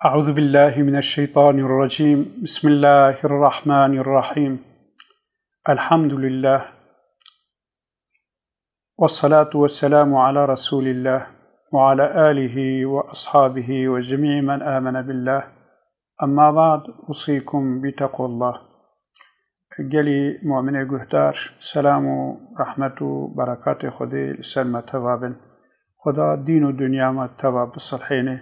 أعوذ بالله من الشيطان الرجيم. بسم الله الرحمن الرحيم. الحمد لله والصلاة والسلام على رسول الله وعلى آله وأصحابه وجميع من آمن بالله. أما بعد، أوصيكم بتقوى الله. قالي مؤمن قهدار، سلام ورحمة وبركاته خدي السلمة توابن خدا دين الدنيا ما تواب الصالحين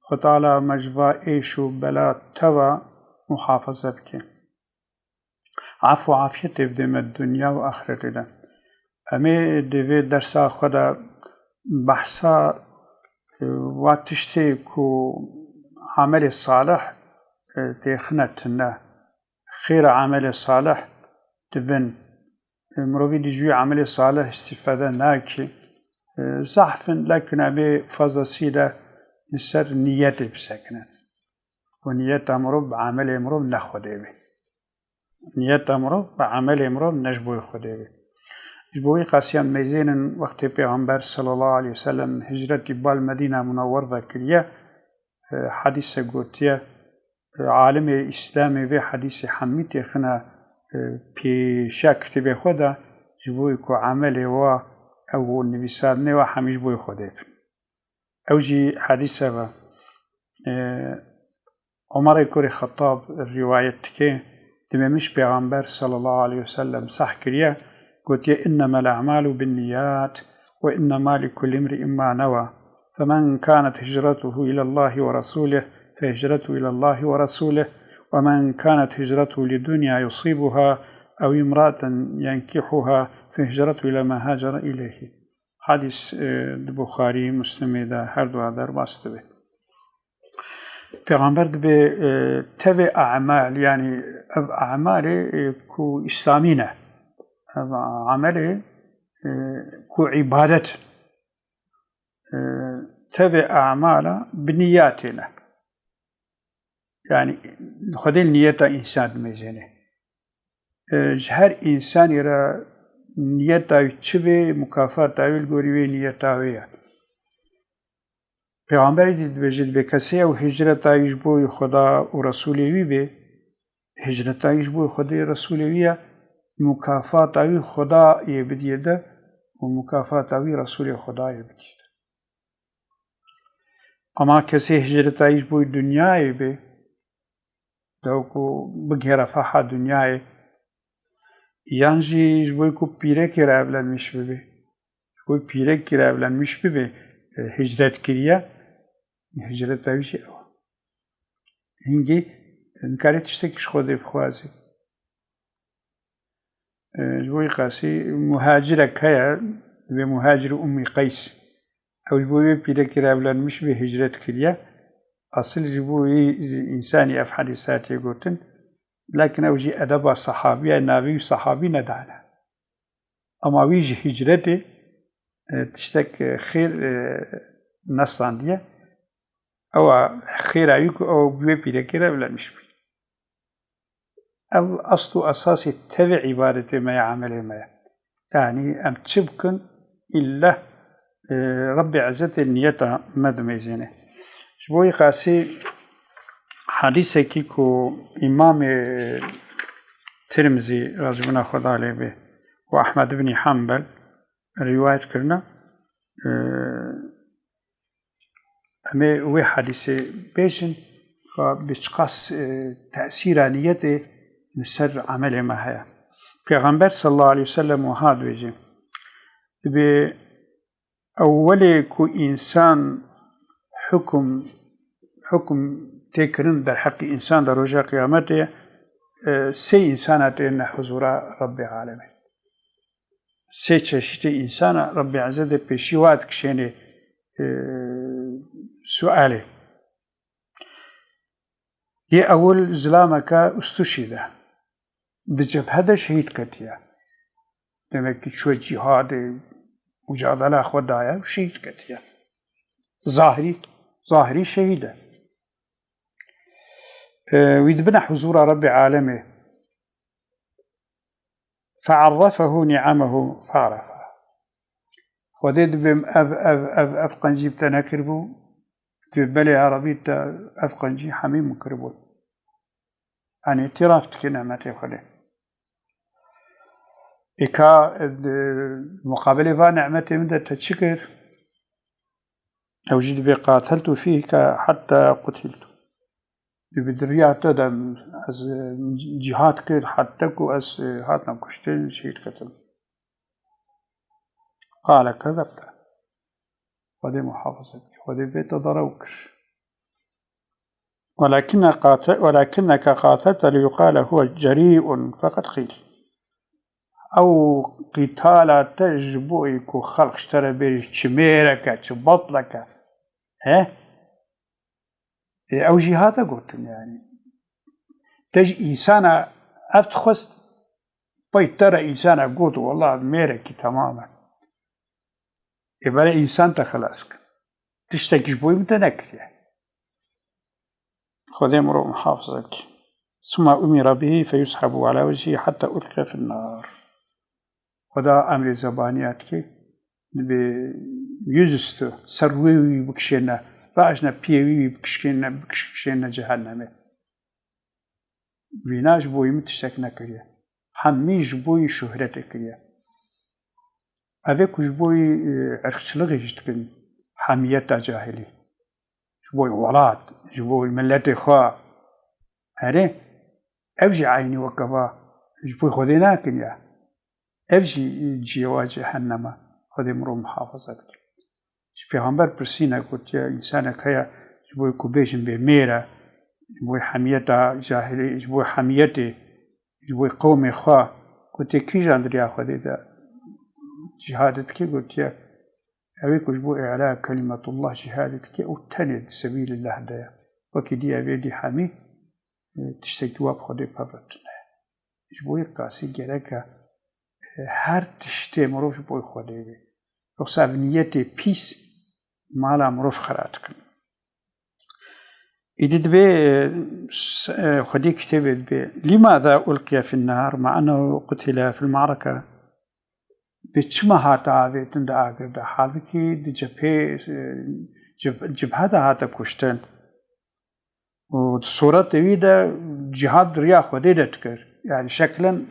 خدالا مجوا ايشو بلا توا محافظة بك عفو عافية بدم الدنيا وآخرتنا. أمي دوي درسا خدا بحثا واتشتي كو عمل صالح تخنتنا خير عمل صالح تبن مروي دجوي عمل صالح استفادة ناكي زحف، لكن أبي فضسيلة نسر نيته بسكنه ونيته أمره بعمل أمره نخوده به نيته أمره بعمل أمره نجبوي خوده به جبوي قاسيان ميزين وقت پیغمبر صلى الله عليه وسلم هجرة بال مدينة منور ذكرية حديث قوتية عالم إسلامي في حديث حميتي خنا في شك تبي خدا جبوي كو عمل و أو النبي صلى الله عليه وسلم بوي خوده أوجي حديثة عمر كوري خطاب الرواية كي دممش بيغمبر صلى الله عليه وسلم صح كريا قلت إنما الأعمال بالنيات وإنما لكل امرئ ما نوى فمن كانت هجرته إلى الله ورسوله فهجرته إلى الله ورسوله ومن كانت هجرته لدنيا يصيبها أو امرأة ينكحها فهجرته إلى ما هاجر إليه. حديث البخاري مسلم ده هر دو در باستبه. پیغمبر دبي تبع أعمال، يعني أعمال كو إسلامينة، عمله كو عبادة، تبع أعمال بنياتنا، يعني خدين نية إنسان ميزانه هر إنسان يرى نية تاوي مكافأة تاوي الغوريوي نية تاوية. پیغمبر دید بجد به کسی او هجرت تاویش بوی خدا و رسولوی به هجرت تاویش بوی خدا رسولویه مکافات تاوی خدا یه بدیده و مکافات تاوی رسول خدا یه بدیده. اما کسی هجرت تاویش بوی دنیای به دو کو بگهر فحا دنیای یانجیش بوی کو پیره که رابلن میش ببه بوی پیره که رابلن میش ببه هجرت کریه هجرت تاویش او هنگی نکاری تشتکیش خوده بخوازی جبوی قاسی مهاجرك هيا بمهاجر أمي قيس أو جبوي بيدك رابلان مش بهجرت كريا أصل جبوي إنساني أف حديثات يقولن، لكن أوجي أدب صحابي النبي صحابي ندعنا أما ويجي هجرتي تشتك خير نصان دي أو خير أيوك أو بيدك رابلان مش بي أو أصل أساسي تبع عبادة ما يعمل ما يعني أم تبكن إلا رب عزة النية مدمزينه. شبوي قاسي حديثة كيكو إمام ترمزي رضونا خدا عليه به وأحمد بن حنبل رواية كرنا أمي وي حديثة بيشن فبتقاس تأثير نيته نسر عمل ما هي. پیغمبر صلى الله عليه وسلم وهاد ويجي بأول كو إنسان حكم تكرن در حق إنسان در رجاء قيامته سي إنسانات حضور رب العالمين سي چشت إنسان رب عزة بشيوات كشيني سؤاله يه أول زلامك استشهده بجبهة شهيد كتيا دمك شو جهاد مجادلة خدايا وشهيد كتيا ظاهري شهيدة ويدبنا حضور رب عالمه فعرفه نعمه فعرفه خديد بم أف قنجيب تنكربو في بلي عربي أفقنجي حميم مكربون يعني اعتراف تكي نعمتي خلي إكا مقابلة فا نعمتي مدى تشكر أو جد بي قاتلت فيك حتى قتلت بدريات تدم از جهاد كر حتى كو از هاتنا كشتين شهيد قتل قال كذبت ودي محافظتك ودي بيت ضروكر ولكنك قاتلت ليقال هو جريء فقد قيل أو قتال تجبوئك خلق اشترى بيش تشميرك تبطلك أو جهاد قلت يعني تج إنسان أفتخست بيت ترى إنسان قلت والله ميرك تماما يبقى إنسان تخلصك تشتكيش بوي متنكر خذ امرؤ محافظك ثم أمر به فيسحب على وجهه حتى ألقى في النار ودا أمر زبانياتك بيجستو سروي بكشنا باجنا بيوي بكشنا جهنم بيناش بوي متشتكنا كريا حميش بوي شهرتك كريا avec جبوي عرشلغي جتكن حمية جاهلي جبوي ولاد جبوي ملتي خوا هري أفجي عيني وقفا جبوي خذيناكن يا أفجي جيوا جهنم خذي مرو محافظتك پیغمبر برسينا قلت يا إنسانك هيا جبوي كوبيجن بميرا جبوي حمية جاهلي جبوي حميتي جبوي قومي خوا قلت كي جاندريا خذي دا جهادتك قلت يا أبيك جبوي إعلاء كلمة الله جهادتك أو تاني سبيل الله دايا وكدي أبيدي حمي تشتكوا بخدي بفتنا جبوي قاسي جركا هر تشتي مروف بوي خدي بي وصاف نيتي بيس مالا مروف خراتك إدد بي خدي كتبت بي لماذا ألقي في النار مع أنه قتل في المعركة بچما هاتا ویتن دا آگر دا حال کی د جبهه دا هاتا کشتن و صورت وی دا جهاد ريا خودی دتکر يعني شكلا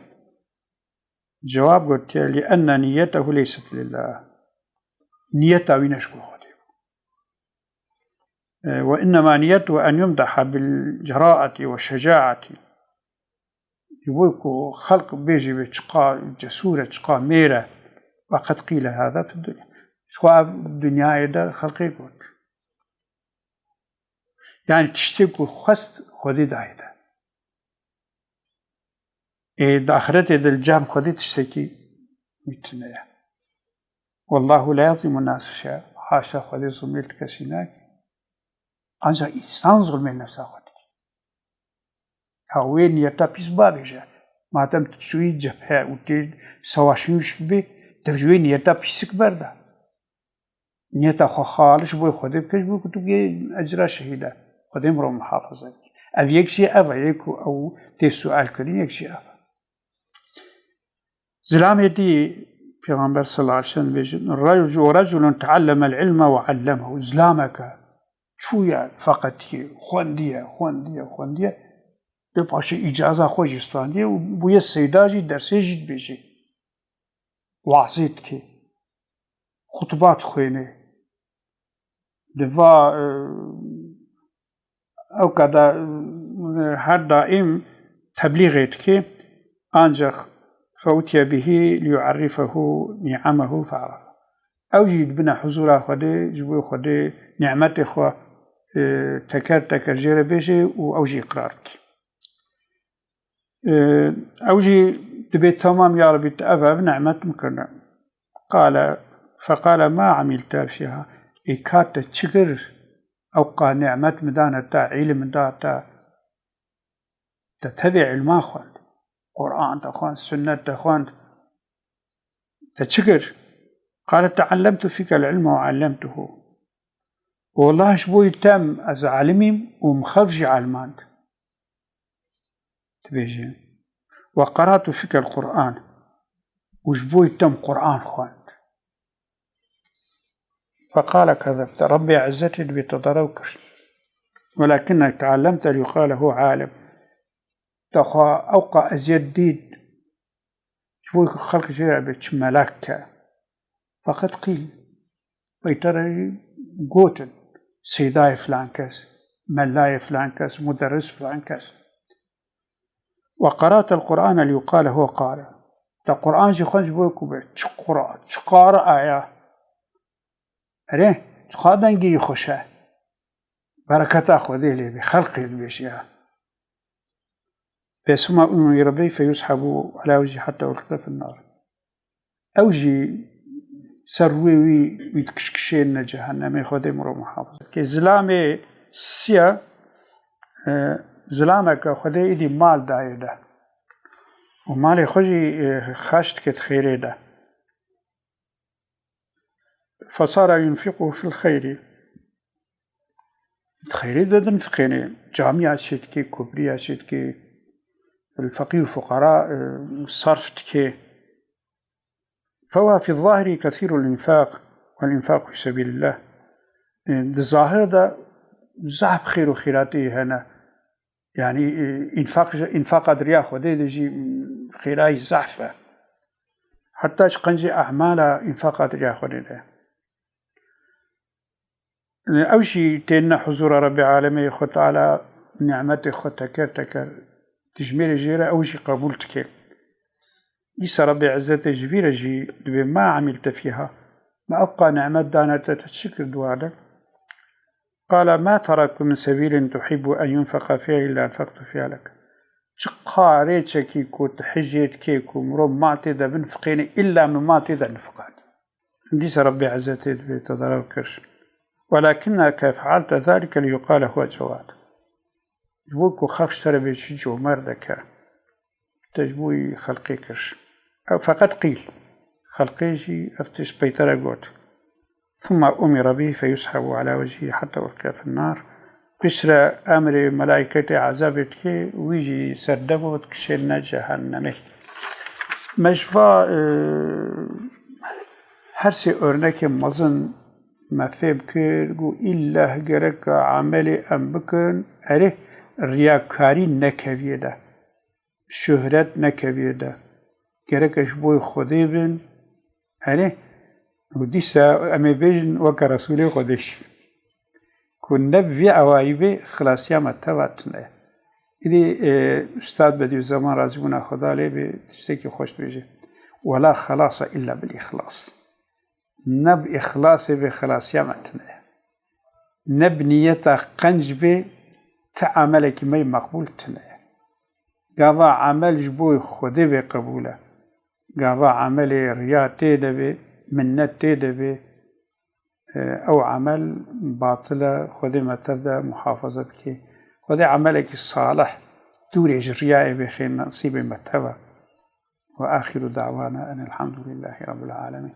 جواب قلت لأن نيته ليست لله نيته وينشكو خودي وإنما نيته أن يمدح بالجراءة والشجاعة يقولكو خلق بيجي بتشقى جسورة تشقى ميرة وقد قيل هذا في الدنيا شخوا الدنيا إذا خلقي قلت يعني تشتكو خست خودي دايدا إذا آخرت إذا الجام خودي تشتكي متنيا والله لا يظلم الناس شيئا حاشا خودي ظلمت كسيناك أنزا إنسان ظلم الناس خودي هاوين يتابيس بابجا ما تم تشوي جبهة وتي سواشيوش بي تفجوين نيتا بيسك بردا نيتا خالص بوي خودي بكش بوي كتبي أجرا شهيدا خودي مرو محافظة أو يكشي أو يكو أو تي سؤال كريم يكشي أو زلام يدي پیغمبر صلى الله عليه وسلم بيجن رجل تعلم العلم وعلمه زلامك شويا فقط خواندية بپاشه اجازه خوشستانیه و بوی سیداجی درسی جد بیشی وعظیت که خطبات خوینه دفا او کدا هر دائم تبلیغت که انجخ فوتي به ليعرفه نعمه فعرف او جيد بنا حضور خوده جبو خوده نعمت خو تكر جيره بيشي و او جي اقرارك أوجي دبيت تمام يا ربي تأبى بنعمة مكرنا فقال ما عملت فيها إكات تشكر أو قال نعمة مدانة علم داتا تتبع الماخوان قرآن تخوان سنة تخوان تشكر قال تعلمت فيك العلم وعلمته والله شبوي تام از علمي ومخرج علمان تبيجي وقرأت فيك القرآن وجبوي تم قرآن خوان فقال كذبت ربي عزتي بتضروكش ولكنك تعلمت ليقال هو عالم تخوا أوقع أزيد ديد شوي خلق جرع بيتش ملاكة فقد قيل بيترى قوتن سيداي فلان كاس ملاي فلان كاس مدرس فلان كاس وقرأت القرآن ليقال هو قارئ القرآن جي خنج بوكو بيت قارئ آية أريه قادن جي خوشه بركة خذي لي بخلق البشياء بسمع أمي ربي فيسحب على وجهي حتى ألقى في النار أوجي سروي ويتكشكشين جهنم خذي مرو محافظة كزلامي سيا زلامك خذي إيدي مال دايدا ومالي خجي خاشت كت خيري ده فصار ينفقه في الخير خيري ده دنفقيني جامعة شدكي كبرية شدكي الفقير والفقراء صرفتكي فهو في الظاهر كثير الإنفاق والإنفاق في سبيل الله الظاهر ده زعب خير وخيراتي هنا يعني إنفاق أدريا خدي دجي خيراي زعفة حتى شقنجي أعمال إنفاق أدريا خدي ده أوشي تينا حضور رب العالمين خد على نعمته خد تكر تجميل جيرة أوشي قبولتك إيسا ربي عزته جبيرة جي ما عملت فيها ما أبقى نعمت دانا تتشكر دوارك قال ما تركت من سبيل تحب أن ينفق فيه إلا أنفقت فيها لك تقاريتش كيكو تحجيت كيكو مرو ما تدا بنفقين إلا من ما تدا نفقات ديس ربي عزته بتضرركش ولكنك فعلت ذلك ليقال هو جواد يقولك خافش ترى بيشجو مردك تجبوي خلقيكش فقد قيل خلقيجي أفتش بيتر قوت ثم أمر به فيسحب على وجهه حتى ألقي في النار بشرى أمر ملائكة عذابتك ويجي سردبوت كشينا جهنمه مجفا هرسي أرنك مزن ما فهم كرغو إلا جرك عملي أم بكن أره رياكاري نكويه ده شهرت نكويه ده جركش بوي خدي بن أره وديسا أمي بيجن وك رسولي خدش كن نبي أوايبه خلاص يا متواتنا إذا أستاذ بدي زمان رازمنا خدا لي بتشتكي خوش بيجي ولا خلاص إلا بالإخلاص نب إخلاص بخلاص يمتنا نب نية قنج به تعملك مي مقبول تنا قضى عمل جبوي خدي بقبوله قضى عمل رياء تيدا به منت تيدا به أو عمل باطلة خدي ما تبدأ محافظة بك خدي عملك الصالح دورج رياء بخير نصيب متبع وآخر دعوانا أن الحمد لله رب العالمين.